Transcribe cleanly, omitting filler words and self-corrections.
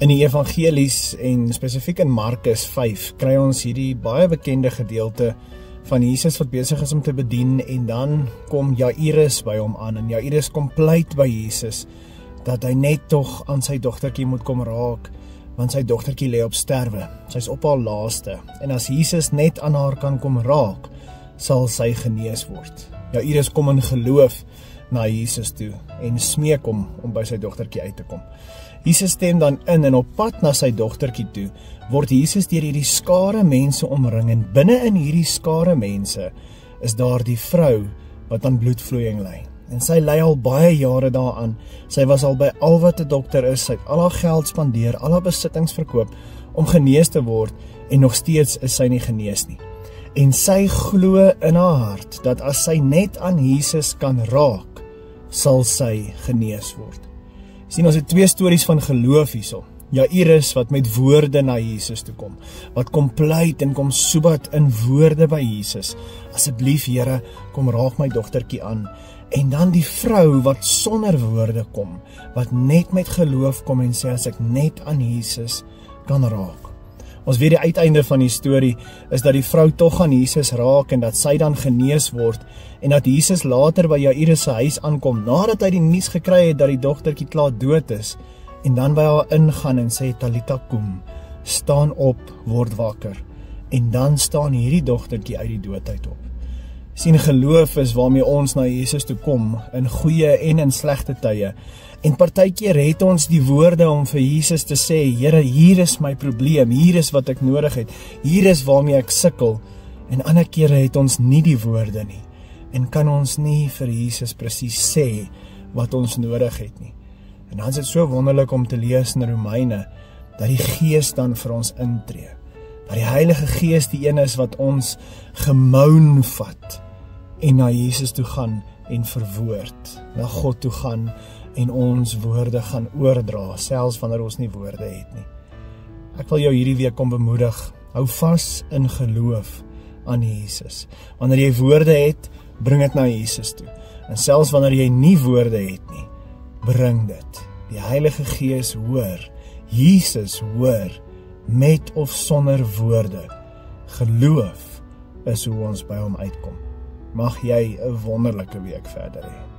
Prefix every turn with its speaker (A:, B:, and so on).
A: In die evangelies en spesifiek in Markus 5 kry ons hierdie baie bekende gedeelte van Jesus wat besig is om te bedien en dan kom Jairus by hom aan en Jairus kom pleit by Jesus dat hy net tog aan sy dogtertjie moet kom raak want sy dogtertjie lê op sterwe. Sy's op haar laaste en as Jesus net aan haar kan kom raak, sal sy genees word. Jairus kom in geloof na Jesus toe en smeek hom om by sy dogtertjie uit te kom. Jesus stem dan in en op pad na sy dogtertjie toe, word Jesus deur hierdie skare mense omring en binne in hierdie skare mense is daar die vrou wat aan bloedvloeiing ly. En sy ly al baie jare daaraan. Sy was al by al wat 'n dokter is, sy het al haar geld spandeer, al haar besittings verkoop om genees te word en nog steeds is sy nie genees nie. En sy glo in haar hart dat as sy net aan Jesus kan raak, sal sy genees word. Sien, ons het twee stories van geloof hierso. Jairus wat met woorde na Jesus toe kom, wat kom pleit en kom soebat in woorde by Jesus. Asseblief Here, kom raak my dogtertjie aan. En dan die vrou wat sonder woorde kom, wat net met geloof kom en sê as ek net aan Jesus kan raak. Ons weet die uiteinde van die storie is dat die vrou tog aan Jesus raak en dat sy dan genees word en dat Jesus later by Jairus se huis aankom nadat hy die nuus gekry het dat die dogtertjie klaar dood is en dan by haar ingaan en sê Talita kum, staan op, word wakker en dan staan hierdie dogtertjie uit die doodheid op. Sien, geloof is waarmee ons na Jesus toe kom in goeie en in slegte tye. En partykeer het ons die woorde om vir Jesus te sê, Here, hier is my probleem, hier is wat ek nodig het, hier is waarmee ek sukkel. En ander kere het ons nie die woorde nie. En kan ons nie vir Jesus presies sê wat ons nodig het nie. En dan is dit so wonderlik om te lees in Romeine, dat die Gees dan vir ons intree. Dat die Heilige Gees die een is wat ons gemoun vat en na Jesus toe gaan en verwoord, na God toe gaan en ons woorde gaan oordra, selfs wanneer ons nie woorde het nie. Ek wil jou hierdie week kom bemoedig, hou vas in geloof aan Jesus. Wanneer jy woorde het, bring dit na Jesus toe. En selfs wanneer jy nie woorde het nie, bring dit. Die Heilige Gees hoor, Jesus hoor, met of sonder woorde. Geloof is hoe ons by hom uitkom. Mag jy 'n wonderlike week verder hê.